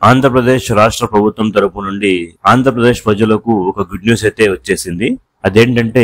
ఆంధ్రప్రదేశ్ రాష్ట్ర ప్రభుత్వం తరపు నుండి ఆంధ్రప్రదేశ్ ప్రజలకు ఒక గుడ్ న్యూస్ అయితే వచ్చేసింది. అదేంటంటే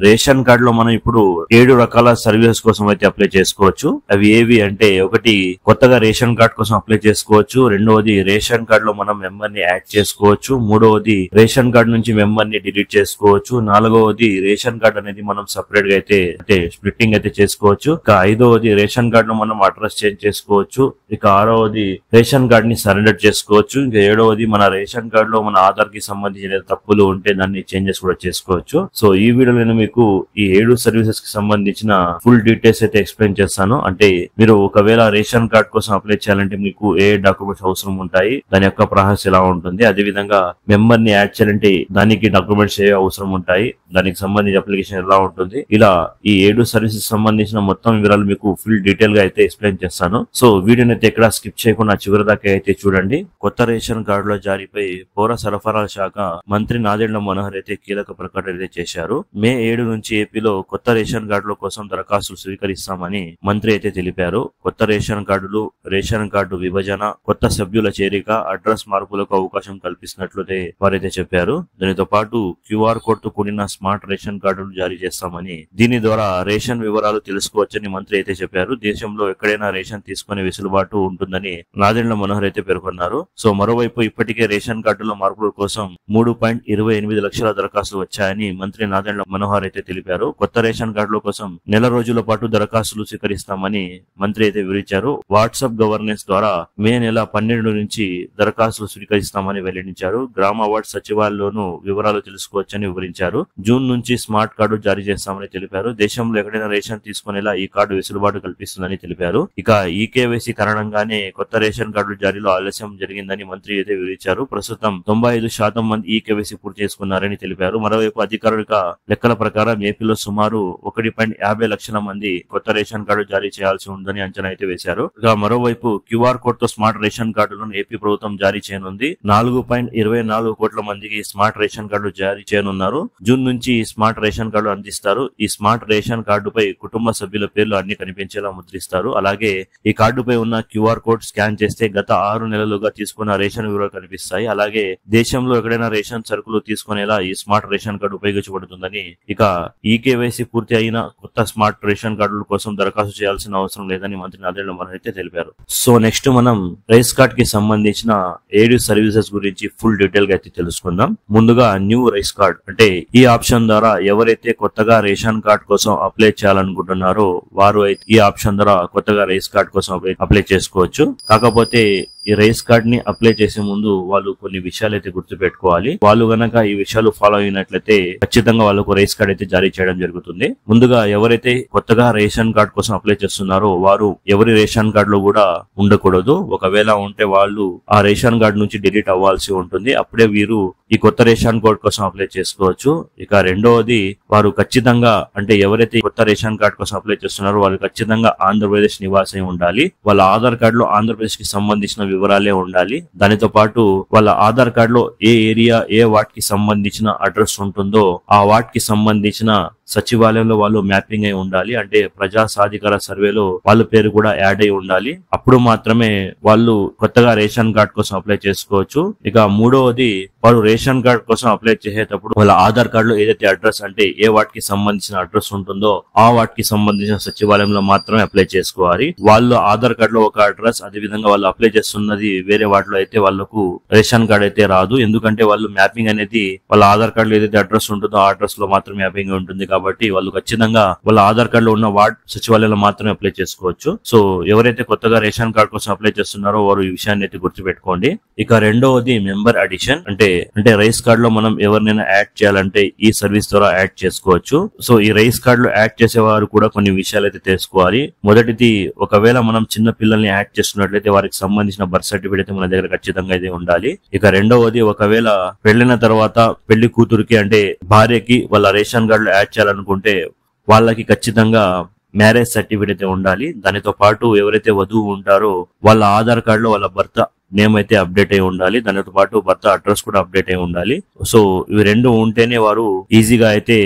రేషన్ కార్డు లో మనం ఇప్పుడు 7 రకాల సర్వీసెస్ కోసం అయితే అప్లై చేసుకోవచ్చు. అవి ఏవి అంటే, ఒకటి కొత్తగా రేషన్ కార్డు కోసం అప్లై చేసుకోవచ్చు, రెండవది రేషన్ కార్డు లో మనం మెంబర్ ని యాడ్ చేసుకోవచ్చు, మూడవది రేషన్ కార్డు నుంచి మెంబర్ ని డిలీట్ చేసుకోవచ్చు, నాలుగవది రేషన్ కార్డు అనేది మనం సపరేట్ గా అయితే స్ప్లిట్టింగ్ అయితే చేసుకోవచ్చు, ఇక ఐదవది రేషన్ కార్డు లో మనం అడ్రస్ చేంజ్ చేసుకోవచ్చు, ఇక ఆరవది రేషన్ కార్డు ని సరెండర్ చేసుకోవచ్చు, ఇంకా ఏడవది మన రేషన్ కార్డు లో మన ఆధార్ కి సంబంధించిన తప్పులు ఉంటే దాన్ని చేంజెస్ కూడా చేసుకోవచ్చు. సో ఈ వీడియోలో నేను మీకు ఈ 7 సర్వీసెస్ కి సంబంధించిన ఫుల్ డీటెయిల్స్ అయితే ఎక్స్ప్లెయిన్ చేస్తాను. అంటే మీరు ఒకవేళ రేషన్ కార్డ్ కోసం అప్లై చేయాలంటే మీకు ఏ డాక్యుమెంట్స్ అవసరం ఉంటాయి, దాని యొక్క ప్రాసెస్ ఎలా ఉంటుంది, అదే విధంగా మెంబర్ ని యాడ్ చేయాలంటే దానికి డాక్యుమెంట్స్ ఏ అవసరం ఉంటాయి, దానికి సంబంధించిన అప్లికేషన్ ఎలా ఉంటుంది, ఇలా ఈ 7 సర్వీసెస్ సంబంధించిన మొత్తం వివరాలు మీకు ఫుల్ డీటెయిల్ గా అయితే ఎక్స్ప్లెయిన్ చేస్తాను. సో వీడియోని అయితే ఎక్కడ స్కిప్ చేయకుండా చివరి దాకా అయితే చూడండి. కొత్త రేషన్ కార్డుల జారీపై పౌర సరఫరాల శాఖ మంత్రి నాదెండ్ల మనోహర్ అయితే కీలక ప్రకటన చేశారు. మే 7 నుంచి ఏపీలో కొత్త రేషన్ కార్డుల కోసం దరఖాస్తులు స్వీకరిస్తామని మంత్రి అయితే తెలిపారు. కొత్త రేషన్ కార్డులు, రేషన్ కార్డు విభజన, కొత్త సభ్యుల చేరిక, అడ్రస్ మార్పులకు అవకాశం కల్పిస్తున్నట్లు వారైతే చెప్పారు. దానితో పాటు క్యూఆర్ కోడ్ తో కూడిన స్మార్ట్ రేషన్ కార్డులు జారీ చేస్తామని, దీని ద్వారా రేషన్ వివరాలు తెలుసుకోవచ్చని మంత్రి అయితే చెప్పారు. దేశంలో ఎక్కడైనా రేషన్ తీసుకునే వెసులుబాటు ఉంటుందని నాదెండ్ల మనోహర్ అయితే పేర్కొన్నారు. సో మరోవైపు ఇప్పటికే రేషన్ కార్డుల మార్పుల కోసం 3.28 లక్షల దరఖాస్తులు వచ్చాయని మంత్రి నాదెండ్ల మనోహర్ అయితే తెలిపారు. కొత్త రేషన్ కార్డుల కోసం నెల రోజుల పాటు దరఖాస్తులు స్వీకరిస్తామని మంత్రి అయితే వివరించారు. వాట్సాప్ గవర్నెన్స్ ద్వారా మే నెల 12 నుంచి దరఖాస్తులు స్వీకరిస్తామని వెల్లడించారు. గ్రామ వార్డ్ సచివాలయంలోనూ వివరాలు తెలుసుకోవచ్చని వివరించారు. జూన్ నుంచి స్మార్ట్ కార్డు జారీ చేస్తామని తెలిపారు. దేశంలో ఎక్కడైనా రేషన్ తీసుకునేలా ఈ కార్డు వెసులుబాటు కల్పిస్తుందని తెలిపారు. ఇక ఈకేవైసీ కారణంగానే కొత్త రేషన్ కార్డు జారీలో ఆలస్యం జరిగిందని మంత్రి అయితే వివరించారు. ప్రస్తుతం 95% మంది ఈకేవైసీ పూర్తి చేసుకున్నారని తెలిపారు. మరోవైపు అధికారుల లెక్కల ప్రకారం ఏపీలో సుమారు 1.50 లక్షల మంది కొత్త రేషన్ కార్డు జారీ చేయాల్సి ఉందని అంచనా అయితే వేశారు. ఇక మరోవైపు క్యూఆర్ కోడ్ తో స్మార్ట్ రేషన్ కార్డులను ఏపీ ప్రభుత్వం జారీ చేయనుంది. 4.24 కోట్ల మందికి స్మార్ట్ రేషన్ కార్డు జారీ చేయనున్నారు. జూన్ నుంచి స్మార్ట్ రేషన్ కార్డు అందిస్తారు. ఈ స్మార్ట్ రేషన్ కార్డుపై కుటుంబ సభ్యుల పేర్లు అన్ని కనిపించేలా ముద్రిస్తారు. అలాగే ఈ కార్డుపై ఉన్న క్యూఆర్ కోడ్ స్కాన్ చేస్తే గత 6 నెలలుగా తీసుకున్న రేషన్ వివరాలు కనిపిస్తాయి. అలాగే దేశంలో ఎక్కడైనా రేషన్ సరుకులు తీసుకునేలా ఈ స్మార్ట్ రేషన్ కార్డు ఉపయోగించబడుతుందని, ఇక ఈకేవైసీ పూర్తి అయిన కొత్త స్మార్ట్ రేషన్ కార్డుల కోసం దరఖాస్తు చేయాల్సిన అవసరం లేదని మంత్రి నాదెండ్ల మనోహర్ అయితే తెలిపారు. సో నెక్స్ట్ మనం రైస్ కార్డ్ కి సంబంధించిన 7 సర్వీసెస్ గురించి ఫుల్ డీటెయిల్ గా అయితే తెలుసుకుందాం. ముందుగా న్యూ రైస్ కార్డ్, అంటే ఈ ఆప్షన్ ద్వారా ఎవరైతే కొత్తగా రేషన్ కార్డ్ కోసం అప్లై చేయాలనుకుంటున్నారో వారు అయితే ఈ ఆప్షన్ ద్వారా కొత్తగా రైస్ కార్డ్ కోసం అప్లై చేసుకోవచ్చు. కాకపోతే ఈ రైస్ కార్డ్ ని అప్లై చేసే ముందు వాళ్ళు కొన్ని విషయాలు అయితే గుర్తు పెట్టుకోవాలి. వాళ్ళు గనక ఈ విషయాలు ఫాలో అయినట్లయితే ఖచ్చితంగా వాళ్ళకు రైస్ కార్డ్ అయితే జారీ చేయడం జరుగుతుంది. ముందుగా ఎవరైతే కొత్తగా రేషన్ కార్డ్ కోసం అప్లై చేస్తున్నారో వారు ఎవరి రేషన్ కార్డ్ లో కూడా ఉండకూడదు. ఒకవేళ ఉంటే వాళ్ళు ఆ రేషన్ కార్డ్ నుంచి డిలీట్ అవ్వాల్సి ఉంటుంది. అప్పుడే వీరు ఈ కొత్త రేషన్ కార్డ్ కోసం అప్లై చేసుకోవచ్చు. ఇక రెండవది, వారు ఖచ్చితంగా, అంటే ఎవరైతే కొత్త రేషన్ కార్డ్ కోసం అప్లై చేస్తున్నారో వాళ్ళు ఖచ్చితంగా ఆంధ్రప్రదేశ్ నివాసై ఉండాలి. వాళ్ళ ఆధార్ కార్డ్ లో ఆంధ్రప్రదేశ్ కి సంబంధించిన వివరాలే ఉండాలి. దానితో పాటు వాళ్ళ ఆధార్ కార్డ్ లో ఏ ఏరియా, ఏ వార్డ్ కి సంబంధించిన అడ్రస్ ఉంటుందో ఆ వార్డ్ కి సంబంధించిన సచివాలయంలో వాళ్ళు మ్యాపింగ్ అయి ఉండాలి. అంటే ప్రజా సాధికార సర్వేలో వాళ్ళ పేరు కూడా యాడ్ అయి ఉండాలి. అప్పుడు మాత్రమే వాళ్ళు కొత్తగా రేషన్ కార్డ్ కోసం అప్లై చేసుకోవచ్చు. ఇక మూడవది, వారు రేషన్ కార్డ్ కోసం అప్లై చేసేటప్పుడు వాళ్ళ ఆధార్ కార్డ్ లో ఏదైతే అడ్రస్, అంటే ఏ వార్డ్ కి సంబంధించిన అడ్రస్ ఉంటుందో ఆ వార్డ్ కి సంబంధించిన సచివాలయంలో మాత్రమే అప్లై చేసుకోవాలి. వాళ్ళు ఆధార్ కార్డ్ లో ఒక అడ్రస్, అదే విధంగా వాళ్ళు అప్లై చేస్తున్నది వేరే వార్డ్ లో అయితే వాళ్ళకు రేషన్ కార్డ్ అయితే రాదు. ఎందుకంటే వాళ్ళు మ్యాపింగ్ అనేది వాళ్ళ ఆధార్ కార్డ్ లో ఏదైతే అడ్రస్ ఉంటుందో ఆ అడ్రస్ లో మాత్రం మ్యాపింగ్ ఉంటుంది. కాబట్టి వాళ్ళు ఖచ్చితంగా వాళ్ళ ఆధార్ కార్డ్ లో ఉన్న వార్డ్ సచివాలయంలో మాత్రమే అప్లై చేసుకోవచ్చు. సో ఎవరైతే కొత్తగా రేషన్ కార్డ్ కోసం అప్లై చేస్తున్నారో వారు ఈ విషయాన్ని అయితే గుర్తుపెట్టుకోండి. ఇక రెండవది మెంబర్ అడిషన్, అంటే రైస్ కార్డ్ లో మనం ఎవరినైనా యాడ్ చేయాలంటే ఈ సర్వీస్ ద్వారా యాడ్ చేసుకోవచ్చు. సో ఈ రైస్ కార్డ్ లో యాడ్ చేసేవారు కూడా కొన్ని విషయాలు అయితే తెలుసుకోవాలి. మొదటిది, ఒకవేళ మనం చిన్న పిల్లల్ని యాడ్ చేస్తున్నట్లయితే వారికి సంబంధించిన బర్త్ సర్టిఫికేట్ అయితే మన దగ్గర ఖచ్చితంగా అయితే ఉండాలి. ఇక రెండవది, ఒకవేళ పెళ్లిన తర్వాత పెళ్లి కూతురికి, అంటే భార్యకి వాళ్ళ రేషన్ కార్డ్ లో యాడ్ చేయాలనుకుంటే వాళ్ళకి ఖచ్చితంగా మ్యారేజ్ సర్టిఫికేట్ అయితే ఉండాలి. దానితో పాటు ఎవరైతే వధువు ఉంటారో వాళ్ళ ఆధార్ కార్డ్ లో వాళ్ళ భర్త నేమ్ అయితే అప్డేట్ అయి ఉండాలి. దానితో పాటు భర్త అడ్రస్ కూడా అప్డేట్ అయి ఉండాలి. సో ఇవి రెండు ఉంటేనే వారు ఈజీగా అయితే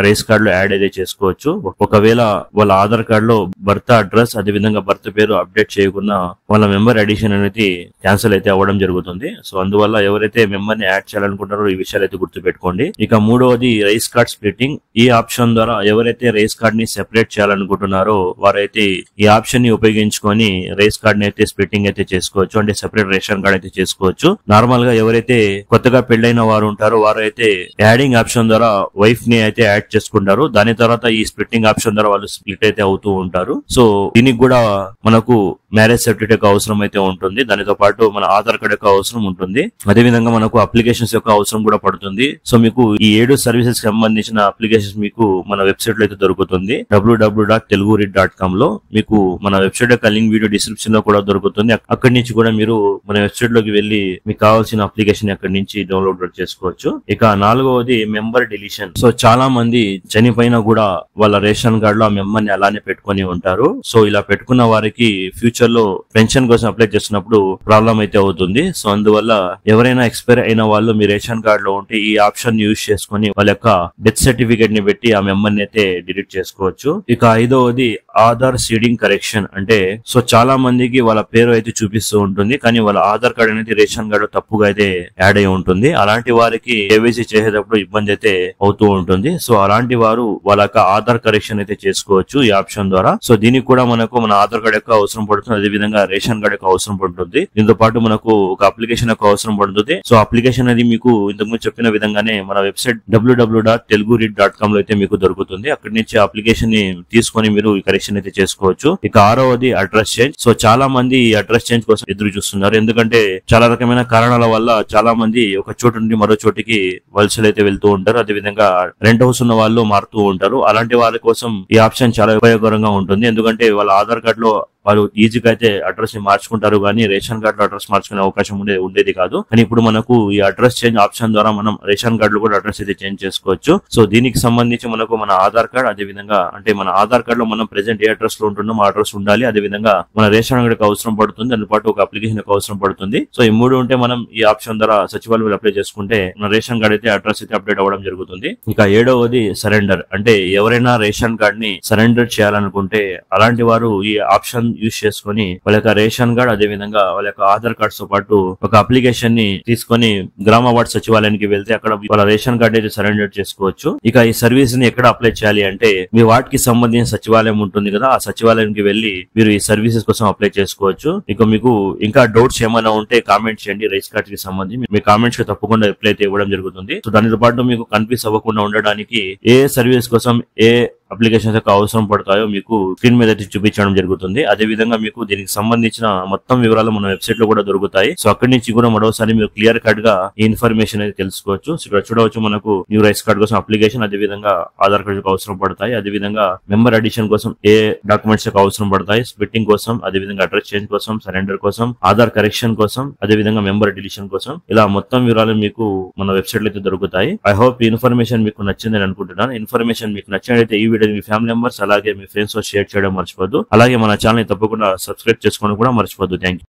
రేస్ కార్డ్ లో యాడ్ అయితే చేసుకోవచ్చు. ఒకవేళ వాళ్ళ Aadhaar card low birth address అదే విధంగా బర్త్ పేరు అప్డేట్ చేయకుండా వాళ్ళ మెంబర్ అడిషన్ అనేది క్యాన్సిల్ అయితే అవ్వడం జరుగుతుంది. సో అందువల్ల ఎవరైతే మెంబర్ ని యాడ్ చేయాలనుకుంటారో ఈ విషయాలు అయితే గుర్తు పెట్టుకోండి. ఇక మూడవది రేస్ కార్డ్ స్ప్లిట్టింగ్. ఈ ఆప్షన్ ద్వారా ఎవరైతే రేస్ కార్డ్ ని సెపరేట్ చేయాలనుకుంటున్నారో వారైతే ఈ ఆప్షన్ ని ఉపయోగించుకొని రేస్ కార్డ్ ని అయితే స్ప్లిట్టింగ్ అయితే చేసుకోవచ్చు. అంటే సెపరేట్ రేషన్ కార్డ్ అయితే చేసుకోవచ్చు. నార్మల్ గా ఎవరైతే కొత్తగా పెళ్లైన వారు ఉంటారో వారు అయితే యాడింగ్ ఆప్షన్ ద్వారా వైఫ్ ని అయితే యాడ్ చేసుకుంటారు. దాని తర్వాత ఈ స్ప్లిట్టింగ్ ఆప్షన్ ద్వారా వాళ్ళు స్ప్లిట్ అయితే అవుతూ ఉంటారు. సో దీనికి కూడా మనకు మ్యారేజ్ సర్టిఫికేట్ యొక్క అవసరం అయితే ఉంటుంది. దానితో పాటు మన ఆధార్ కార్డ్ యొక్క అవసరం ఉంటుంది. అదే విధంగా మనకు అప్లికేషన్స్ యొక్క అవసరం కూడా పడుతుంది. సో మీకు ఈ 7 సర్వీసెస్ కి సంబంధించిన అప్లికేషన్స్ మీకు మన వెబ్సైట్ లో అయితే దొరుకుతుంది. www.teluguread.com లో మీకు మన వెబ్సైట్ యొక్క లింక్ వీడియో డిస్క్రిప్షన్ లో కూడా దొరుకుతుంది. అక్కడి నుంచి కూడా మీరు మన వెబ్సైట్ లోకి వెళ్లి మీకు కావాల్సిన అప్లికేషన్ అక్కడి నుంచి డౌన్లోడ్ చేసుకోవచ్చు. ఇక 4వది మెంబర్ డిలీషన్. సో చాలా మంది చనిపోయినా కూడా వాళ్ళ రేషన్ కార్డ్ లో ఆ మెంబర్ ని అలానే పెట్టుకొని ఉంటారు. సో ఇలా పెట్టుకున్న వారికి ఫ్యూచర్ లో పెన్షన్ కోసం అప్లై చేస్తున్నప్పుడు ప్రాబ్లం అయితే అవుతుంది. సో అందువల్ల ఎవరైనా ఎక్స్పైర్ అయిన వాళ్ళు మీ రేషన్ కార్డ్ లో ఉంటే ఈ ఆప్షన్ యూజ్ చేసుకుని వాళ్ళ యొక్క డెత్ సర్టిఫికేట్ ని పెట్టి ఆ మెంబర్ ని అయితే డిలీట్ చేసుకోవచ్చు. ఇక 5వది ఆధార్ సీడింగ్ కరెక్షన్. అంటే సో చాలా మందికి వాళ్ళ పేరు అయితే చూపిస్తూ ఉంటుంది, కానీ వాళ్ళ ఆధార్ కార్డ్ అనేది రేషన్ కార్డు తప్పుగా అయితే యాడ్ అయి ఉంటుంది. అలాంటి వారికి కేవైసీ చేసేటప్పుడు ఇబ్బంది అయితే అవుతూ ఉంటుంది. సో అలాంటి వారు వాళ్ళ యొక్క ఆధార్ కరెక్షన్ అయితే చేసుకోవచ్చు ఈ ఆప్షన్ ద్వారా. సో దీనికి కూడా మనకు మన ఆధార్ కార్డ్ యొక్క అవసరం పడుతుంది. అదే విధంగా రేషన్ కార్డ్ యొక్క అవసరం పడుతుంది. దీంతో పాటు మనకు ఒక అప్లికేషన్ యొక్క అవసరం పడుతుంది. సో అప్లికేషన్ అనేది మీకు ఇంతకుముందు చెప్పిన విధంగానే మన వెబ్సైట్ www.teluguread.com లో అయితే మీకు దొరుకుతుంది. అక్కడి నుంచి అప్లికేషన్ ని తీసుకొని మీరు ఈ కరెక్షన్ అయితే చేసుకోవచ్చు. ఇక 6వది అడ్రస్ చేంజ్. సో చాలా మంది ఈ అడ్రస్ చేంజ్ కోసం ఎదురు చూస్తున్నారు. ఎందుకంటే చాలా రకమైన కారణాల వల్ల చాలా మంది ఒక చోటు నుండి మరో చోటికి వలసలు అయితే వెళ్తూ ఉంటారు. అదే విధంగా రెంట్ హౌస్ ఉన్న వాళ్ళు మారుతూ ఉంటారు. అలాంటి వారి కోసం ఈ ఆప్షన్ చాలా ఉపయోగకరంగా ఉంటుంది. ఎందుకంటే వాళ్ళ ఆధార్ కార్డ్ లో వాళ్ళు ఈజీగా అయితే అడ్రస్ ని మార్చుకుంటారు, కానీ రేషన్ కార్డ్ లో అడ్రస్ మార్చుకునే అవకాశం ఉండేది కాదు. కానీ ఇప్పుడు మనకు ఈ అడ్రస్ చేంజ్ ఆప్షన్ ద్వారా మనం రేషన్ కార్డు లో కూడా అడ్రస్ అయితే చేంజ్ చేసుకోవచ్చు. సో దీనికి సంబంధించి మనకు మన ఆధార్ కార్డ్ అదే విధంగా అంటే మన ఆధార్ కార్డ్ లో మనం ప్రెసెంట్ ఏ అడ్రస్ లో ఉంటున్నామో ఆ అడ్రస్ ఉండాలి. అదే విధంగా మన రేషన్ కార్డు అవసరం పడుతుంది. దాని పాటు ఒక అప్లికేషన్ యొక్క అవసరం పడుతుంది. సో ఈ 3 ఉంటే మనం ఈ ఆప్షన్ ద్వారా సచివాలయంలో అప్లై చేసుకుంటే మన రేషన్ కార్డ్ అయితే అడ్రస్ అయితే అప్డేట్ అవ్వడం జరుగుతుంది. ఇక 7వది సరెండర్. అంటే ఎవరైనా రేషన్ కార్డ్ ని సరెండర్ చేయాలనుకుంటే అలాంటి వారు ఈ ఆప్షన్ యూజ్ చేసుకుని వాళ్ళ యొక్క రేషన్ కార్డ్ అదే విధంగా వాళ్ళ యొక్క ఆధార్ కార్డ్స్ తో పాటు ఒక అప్లికేషన్ ని తీసుకొని గ్రామ వార్డ్ సచివాలయానికి వెళ్తే అక్కడ వాళ్ళ రేషన్ కార్డ్ అయితే సరెండర్ చేసుకోవచ్చు. ఇక ఈ సర్వీస్ ని ఎక్కడ అప్లై చేయాలి అంటే మీ వార్డ్ కి సంబంధించిన సచివాలయం ఉంటుంది కదా, ఆ సచివాలయానికి వెళ్లి మీరు ఈ సర్వీసెస్ కోసం అప్లై చేసుకోవచ్చు. ఇక మీకు ఇంకా డౌట్స్ ఏమైనా ఉంటే కామెంట్ చేయండి. రేస్ కార్డ్ కి సంబంధించి మీ కామెంట్స్ కి తప్పకుండా రిప్లై అయితే ఇవ్వడం జరుగుతుంది. సో దానితో పాటు మీకు కన్ఫ్యూజ్ అవ్వకుండా ఉండడానికి ఏ సర్వీస్ కోసం ఏ అప్లికేషన్స్ యొక్క అవసరం పడతాయో మీకు స్క్రీన్ మీద అయితే చూపించడం జరుగుతుంది. అదే విధంగా మీకు దీనికి సంబంధించిన మొత్తం వివరాలు మన వెబ్సైట్ లో కూడా దొరుకుతాయి. సో అక్కడి నుంచి కూడా మరోసారి మీరు క్లియర్ కట్ గా ఈ ఇన్ఫర్మేషన్ అయితే తెలుసుకోవచ్చు. సో ఇక్కడ చూడవచ్చు మనకు న్యూ రైస్ కార్డ్ కోసం అప్లికేషన్ అదే విధంగా ఆధార్ కార్డ్ యొక్క అవసరం పడతాయి. అదే విధంగా మెంబర్ అడిషన్ కోసం ఏ డాక్యుమెంట్స్ యొక్క అవసరం పడతాయి, స్ప్లిట్టింగ్ కోసం అదే విధంగా అడ్రస్ చేంజ్ కోసం, సరెండర్ కోసం, ఆధార్ కరెక్షన్ కోసం, అదే విధంగా మెంబర్ డిలీషన్ కోసం ఇలా మొత్తం వివరాలు మీకు మన వెబ్సైట్ లో అయితే దొరుకుతాయి. ఐ హోప్ ఈ ఇన్ఫర్మేషన్ మీకు నచ్చిందని అనుకుంటున్నాను. ఇన్ఫర్మేషన్ మీకు నచ్చినట్లయితే ఈ వీడియో మీ ఫ్యామిలీ మెంబర్స్ అలాగే మీ ఫ్రెండ్స్ తో షేర్ చేయడం మర్చిపోద్దు. అలాగే మన ఛానల్ ని తప్పకుండా సబ్స్క్రైబ్ చేసుకోవడం కూడా మర్చిపోద్దు. Thank you.